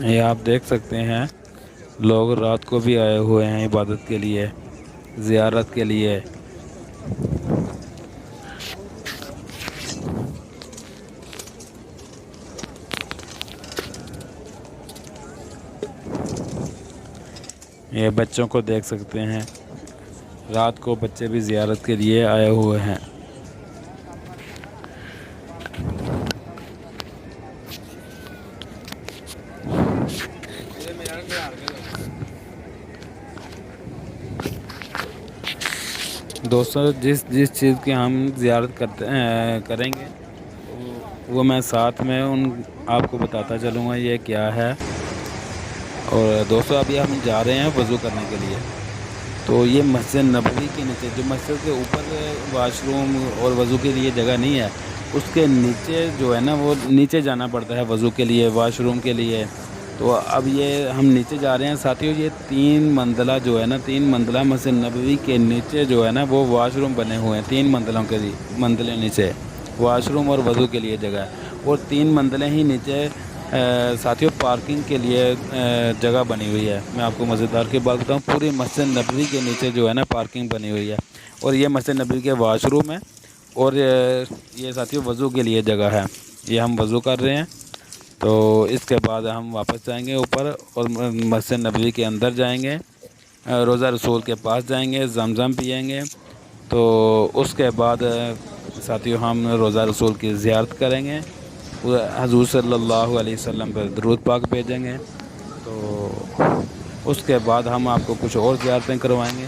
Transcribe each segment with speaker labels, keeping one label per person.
Speaker 1: یہ آپ دیکھ سکتے ہیں لوگ رات کو بھی آئے ہوئے ہیں عبادت کے لیے، زیارت کے لیے۔ یہ بچوں کو دیکھ سکتے ہیں، رات کو بچے بھی زیارت کے لیے آئے ہوئے ہیں۔ دوستوں، جس چیز کی ہم زیارت کریں گے وہ میں ساتھ میں آپ کو بتاتا چلوں گا یہ کیا ہے۔ اور دوستوں، ابھی ہم جا رہے ہیں وضو کرنے کے لیے، تو یہ مسجد نبوی کے نیچے، جو مسجد کے اوپر واش روم اور وضو کے لیے جگہ نہیں ہے، اس کے نیچے جو ہے نا وہ نیچے جانا پڑتا ہے وضو کے لیے، واش روم کے لیے۔ تو اب یہ ہم نیچے جا رہے ہیں ساتھیوں، یہ 3 منزلہ جو ہے نا، 3 منزلہ مسجد نبوی کے نیچے جو ہے نا وہ واش روم بنے ہوئے ہیں۔ 3 منزلیں نیچے واش روم اور وضو کے لیے جگہ ہے، اور 3 منزلیں ہی نیچے ساتھیوں پارکنگ کے لیے جگہ بنی ہوئی ہے۔ میں آپ کو مزیدار کی بات بتاؤں، پوری مسجد نبوی کے نیچے جو ہے نا پارکنگ بنی ہوئی ہے، اور یہ مسجد نبوی کے واش روم ہے، اور یہ ساتھیوں وضو کے لیے جگہ ہے۔ یہ ہم وضو کر رہے ہیں، تو اس کے بعد ہم واپس جائیں گے اوپر اور مسجد نبوی کے اندر جائیں گے، روضہ رسول کے پاس جائیں گے، زمزم پئیں گے۔ تو اس کے بعد ساتھیوں ہم روضہ رسول کی زیارت کریں گے، حضور صلی اللہ علیہ وسلم پر درود پاک بھیجیں گے۔ تو اس کے بعد ہم آپ کو کچھ اور زیارتیں کروائیں گے،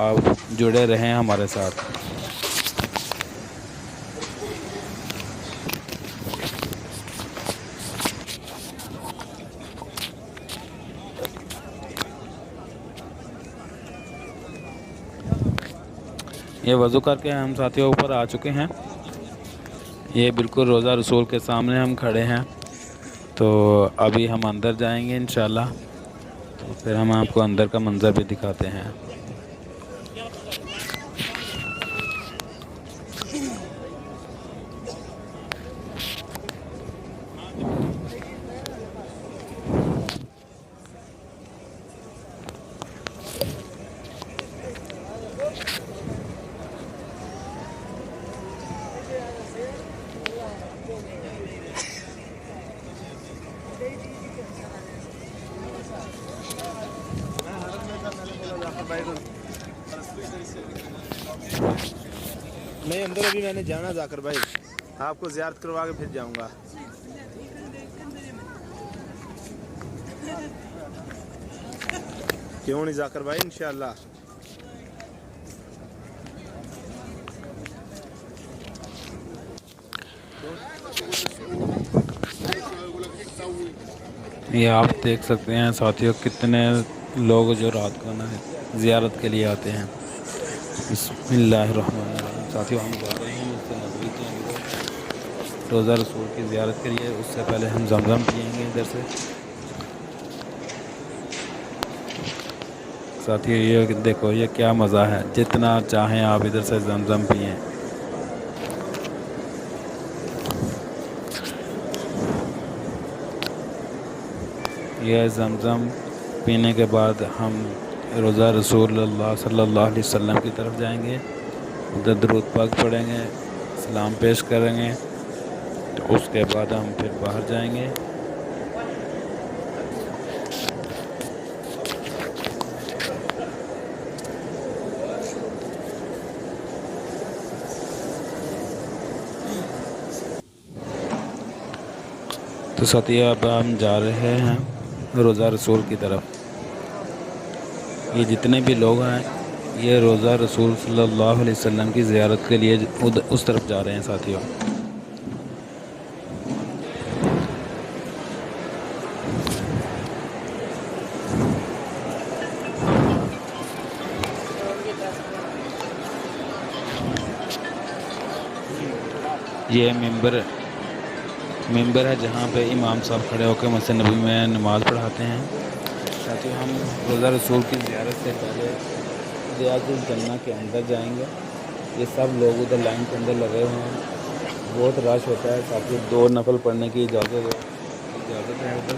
Speaker 1: آپ جڑے رہیں ہمارے ساتھ۔ یہ وضو کر کے ہم ساتھیوں اوپر آ چکے ہیں، یہ بالکل روضہ رسول کے سامنے ہم کھڑے ہیں۔ تو ابھی ہم اندر جائیں گے انشاءاللہ، تو پھر ہم آپ کو اندر کا منظر بھی دکھاتے ہیں۔
Speaker 2: نہیں اندر ابھی میں نے جانا ذاکر بھائی، آپ کو زیارت کروا کے پھر جاؤں گا۔ کیوں نہیں ذاکر بھائی، انشاءاللہ۔
Speaker 1: یہ آپ دیکھ سکتے ہیں ساتھیوں کتنے لوگ جو رات کو نا زیارت کے لیے آتے ہیں۔ بسم اللہ الرحمن الرحیم۔ ساتھیوں ہم جا رہے ہیں مسجد نبوی کے اندر روضہ رسول کی زیارت کے لیے، اس سے پہلے ہم زمزم پئیں گے ادھر سے۔ ساتھیوں یہ دیکھو یہ کیا مزہ ہے، جتنا چاہیں آپ ادھر سے زمزم پئیں۔ یہ زمزم پینے کے بعد ہم روضہ رسول اللہ صلی اللہ علیہ وسلم کی طرف جائیں گے، ادھر درود پاک پڑھیں گے، سلام پیش کریں گے، تو اس کے بعد ہم پھر باہر جائیں گے۔ تو ساتھیوں اب ہم جا رہے ہیں روضہ رسول کی طرف۔ یہ جتنے بھی لوگ ہیں یہ روضہ رسول صلی اللہ علیہ وسلم کی زیارت کے لیے اس طرف جا رہے ہیں ساتھیوں۔ یہ ممبر ہے جہاں پہ امام صاحب کھڑے ہو کے مسجد نبوی میں نماز پڑھاتے ہیں۔ ساتھیوں ہم روضہ رسول کی زیارت سے پہلے ریاض الجنہ کے اندر جائیں گے۔ یہ سب لوگ ادھر لائن کے اندر لگے ہوئے ہیں، بہت رش ہوتا ہے، ساتھ 2 نفل پڑھنے کی اجازت ہے ادھر،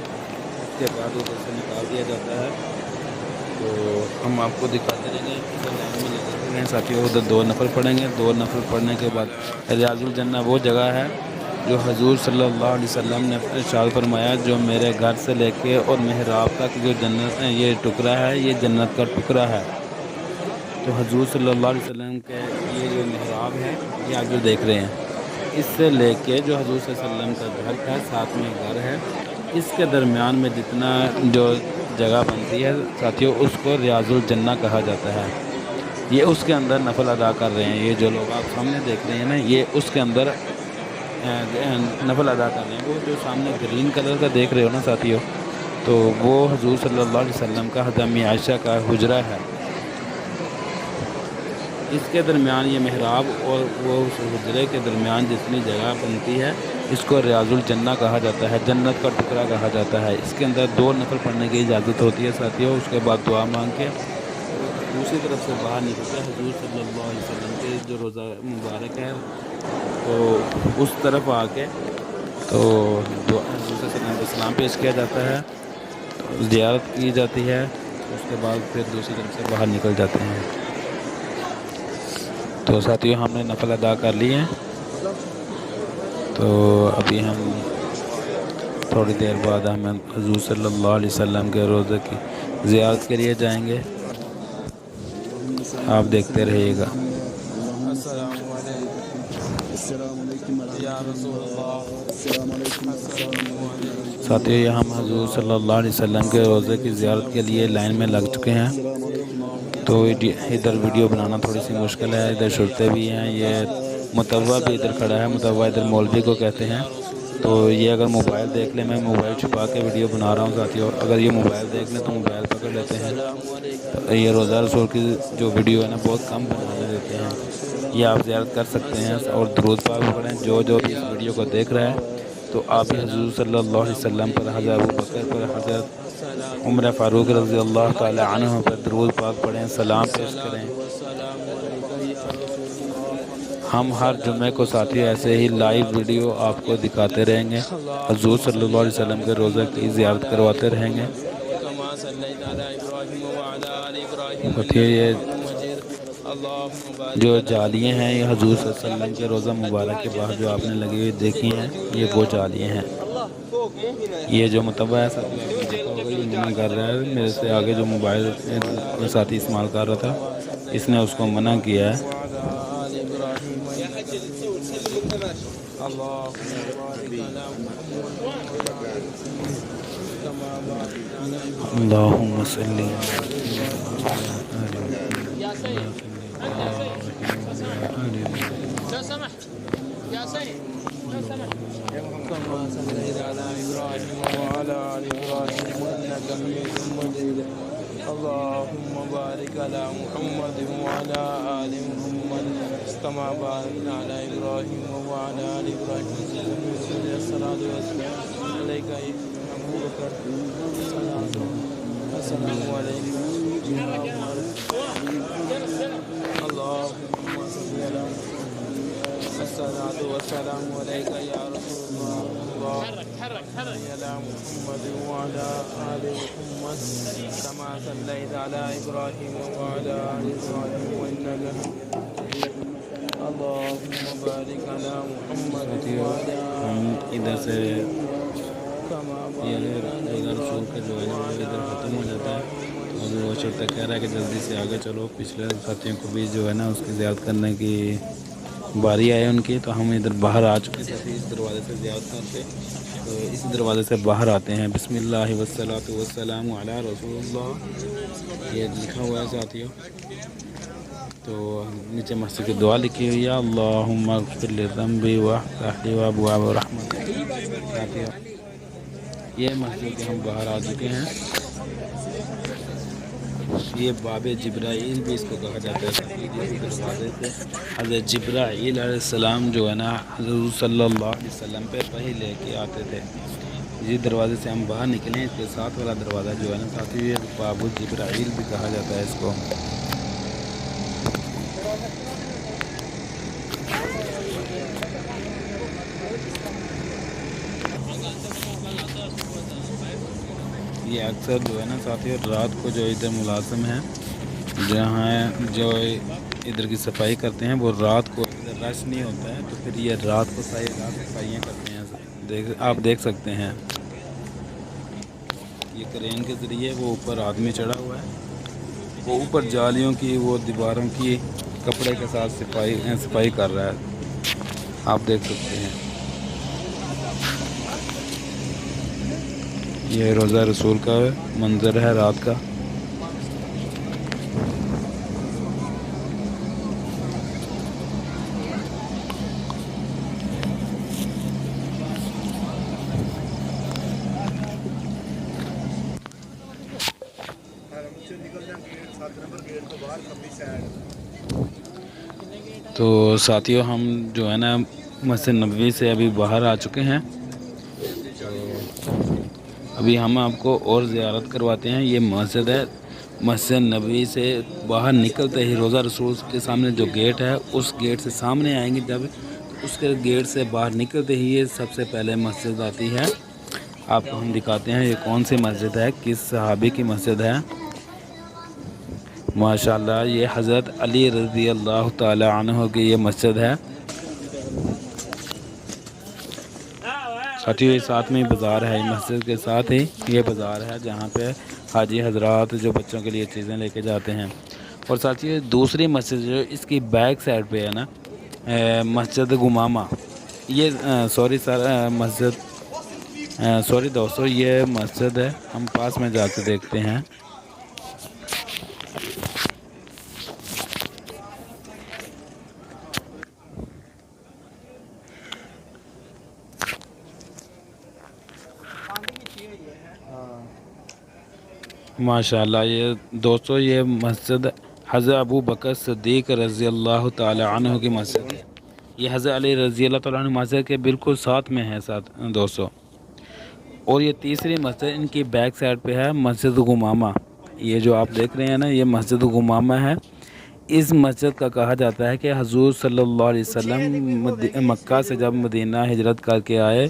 Speaker 1: اس کے بعد ادھر سے نکال دیا جاتا ہے۔ تو ہم آپ کو دکھاتے رہیں گے، ادھر لائن میں لگے ہوئے ہیں ساتھیوں، ادھر 2 نفل پڑھیں گے، 2 نفل پڑھنے کے بعد ریاض الجنہ وہ جگہ ہے جو حضور صلی اللہ علیہ وسلم نے ارشاد فرمایا جو میرے گھر سے لے کے اور محراب تک جو جنت یہ ٹکڑا ہے یہ جنت کا ٹکڑا ہے۔ تو حضور صلی اللہ علیہ وسلم کے یہ جو محراب ہے یہ آپ جو دیکھ رہے ہیں، اس سے لے کے جو حضور صلی اللہ علیہ وسلم کا گھر ہے، ساتھ میں گھر ہے، اس کے درمیان میں جتنا جو جگہ بنتی ہے ساتھیوں، اس کو ریاض الجنہ کہا جاتا ہے۔ یہ اس کے اندر نفل ادا کر رہے ہیں، یہ جو لوگ آپ سامنے دیکھ رہے ہیں نا، یہ اس کے اندر نفل ادا کر رہے ہیں۔ وہ جو سامنے گرین کلر کا دیکھ رہے ہو نا ساتھیوں، تو وہ حضور صلی اللہ علیہ وسلم کا حضرت امی عائشہ کا حجرہ ہے۔ اس کے درمیان یہ محراب اور وہ اس حجرے کے درمیان جتنی جگہ بنتی ہے اس کو ریاض الجنہ کہا جاتا ہے، جنت کا ٹکڑا کہا جاتا ہے۔ اس کے اندر 2 نفل پڑھنے کی اجازت ہوتی ہے ساتھیوں، اس کے بعد دعا مانگ کے دوسری طرف سے باہر نکلتے ہیں۔ حضور صلی اللہ علیہ وسلم کے جو روزہ مبارک ہے تو اس طرف آ کے تو حضور صلی اللہ علیہ وسلم کو سلام پیش کیا جاتا ہے، تو زیارت کی جاتی ہے، اس کے بعد پھر دوسری طرف سے باہر نکل جاتے ہیں۔ تو ساتھیوں ہم نے نفل ادا کر لی ہیں، تو ابھی ہم تھوڑی دیر بعد ہم حضور صلی اللہ علیہ وسلم کے روضے کی زیارت کے لیے جائیں گے، آپ دیکھتے رہیے گا۔
Speaker 2: السلام علیکم یا رسول اللہ۔
Speaker 1: ساتھیوں یہ ہم حضور صلی اللہ علیہ وسلم کے روضے کی زیارت کے لیے لائن میں لگ چکے ہیں، تو ادھر ویڈیو بنانا تھوڑی سی مشکل ہے، ادھر چھوٹتے بھی ہیں، یہ متوع بھی ادھر کھڑا ہے، متوع ادھر مولوی کو کہتے ہیں۔ تو یہ اگر موبائل دیکھ لیں، میں موبائل چھپا کے ویڈیو بنا رہا ہوں ساتھیوں، اگر یہ موبائل دیکھ لیں تو موبائل پکڑ لیتے ہیں، تو یہ روزہ رسول کی جو ویڈیو ہے نا بہت کم بنانے دیتے ہیں۔ یہ آپ زیارت کر سکتے ہیں اور درود پاک پڑھیں، جو بھی اس ویڈیو کو دیکھ رہا ہے تو آپ بھی حضور صلی اللہ علیہ وسلم پر، حضرت ابوبکر پر، حضرت عمر فاروق رضی اللہ تعالی عنہ پر درود پاک پڑھیں، سلام پیش کریں۔ ہم ہر جمعے کو ساتھی ایسے ہی لائیو ویڈیو آپ کو دکھاتے رہیں گے، حضور صلی اللہ علیہ وسلم کے روزے کی زیارت کرواتے رہیں گے۔ یہ جو جالیاں ہیں یہ حضور صلی اللہ علیہ وسلم کے روزہ مبارک کے باہر جو آپ نے لگی ہوئی دیکھی ہیں، یہ وہ جالیاں ہیں۔ یہ جو متوع ہے ساتھی آپ نے دیکھا ہوگا، یہ منع کر رہا ہے، میرے سے آگے جو موبائل ساتھی استعمال کر رہا تھا اس نے اس کو منع کیا ہے۔ اللہم صلی
Speaker 2: كما صليت على إبراهيم وعلى آل إبراهيم إنك حميد مجيد. اللهم بارك على محمد وعلى آل محمد كما باركت على إبراهيم وعلى آل إبراهيم الصلاة والسلام عليك أبو بكر. السلام عليكم. اللهم صل على الصلاة والسلام عليك يا رسول الله. اللهم صل على محمد وعلى آل محمد كما صليت على إبراهيم وعلى آل إبراهيم إنك حميد. اللهم بارك على محمد وعلى
Speaker 1: ہم ادھر سے
Speaker 2: كما
Speaker 1: یہ روزہ رسول کا جو ہے نا وہ ادھر ختم ہو جاتا ہے، اور وہ چھوٹا کہہ رہا ہے کہ جلدی سے آگے چلو، پچھلے ساتھیوں کو بھی جو ہے نا اس کی زیارت کرنے کی باری آئے ان کی، تو ہم ادھر باہر آ چکے تھے اس دروازے سے زیارت کرتے، تو اس دروازے سے باہر آتے ہیں۔ بسم اللہ والصلاۃ والسلام علی رسول اللہ یہ لکھا ہوا ہے ساتھیوں، تو نیچے مسجد کی دعا لکھی ہوئی ہے، اللہم اغفر لی ذنبی وافتح لی ابواب رحمتک۔ ساتھیوں یہ مسجد کے ہم باہر آ چکے ہیں، یہ باب جبرائیل بھی اس کو کہا جاتا ہے، جس دروازے سے حضرت جبرائیل علیہ السلام جو ہے نا حضور صلی اللہ علیہ وسلم پہ وحی لے کے آتے تھے۔ جس دروازے سے ہم باہر نکلیں اس کے ساتھ والا دروازہ جو ہے نا ساتھی، یہ باب جبرائیل بھی کہا جاتا ہے اس کو۔ یہ اکثر جو ہے نا ساتھیوں رات کو جو ادھر ملازم ہیں جہاں جو ادھر کی صفائی کرتے ہیں وہ رات کو ادھر رش نہیں ہوتا ہے، تو پھر یہ رات کو ساری رات صفائیاں کرتے ہیں۔ آپ دیکھ سکتے ہیں یہ کرین کے ذریعے وہ اوپر آدمی چڑھا ہوا ہے، وہ اوپر جالیوں کی وہ دیواروں کی کپڑے کے ساتھ صفائی کر رہا ہے، آپ دیکھ سکتے ہیں۔ یہ روضہ رسول کا منظر ہے رات کا۔ تو ساتھیوں ہم جو ہے نا مسجد نبوی سے ابھی باہر آ چکے ہیں، ابھی ہم آپ کو اور زیارت کرواتے ہیں۔ یہ مسجد ہے، مسجد نبوی سے باہر نکلتے ہی روضہ رسول کے سامنے جو گیٹ ہے اس گیٹ سے سامنے آئیں گے جب، اس کے گیٹ سے باہر نکلتے ہی یہ سب سے پہلے مسجد آتی ہے۔ آپ کو ہم دکھاتے ہیں یہ کون سی مسجد ہے، کس صحابی کی مسجد ہے۔ ماشاءاللہ یہ حضرت علی رضی اللہ تعالی عنہ کی یہ مسجد ہے۔ ساتھیوں ساتھ میں بازار ہے، مسجد کے ساتھ ہی یہ بازار ہے جہاں پہ حاجی حضرات جو بچوں کے لیے چیزیں لے کے جاتے ہیں۔ اور ساتھیوں دوسری مسجد جو اس کی بیک سائڈ پہ ہے نا مسجد گمامہ، یہ سوری دوستو یہ مسجد ہے، ہم پاس میں جا کے دیکھتے ہیں۔ ماشاءاللہ یہ دوستو یہ مسجد حضرت ابو بکر صدیق رضی اللہ تعالی عنہ کی مسجد ہے۔ یہ حضرت علی رضی اللہ تعالی عنہ مسجد کے بالکل ساتھ میں ہے دوستو۔ اور یہ تیسری مسجد ان کی بیک سائڈ پہ ہے مسجد گمامہ، یہ جو آپ دیکھ رہے ہیں نا یہ مسجد گمامہ ہے۔ اس مسجد کا کہا جاتا ہے کہ حضور صلی اللہ علیہ وسلم مکہ سے جب مدینہ ہجرت کر کے آئے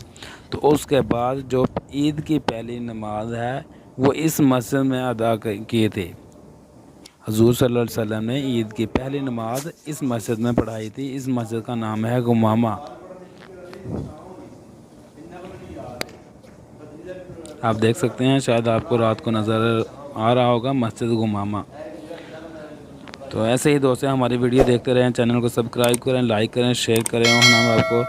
Speaker 1: تو اس کے بعد جو عید کی پہلی نماز ہے وہ اس مسجد میں ادا کی تھی۔ حضور صلی اللہ علیہ وسلم نے عید کی پہلی نماز اس مسجد میں پڑھائی تھی۔ اس مسجد کا نام ہے گمامہ۔ آپ دیکھ سکتے ہیں، شاید آپ کو رات کو نظر آ رہا ہوگا مسجد گمامہ۔ تو ایسے ہی دوستوں ہماری ویڈیو دیکھتے رہیں، چینل کو سبسکرائب کریں، لائک کریں، شیئر کریں، اور ہم آپ کو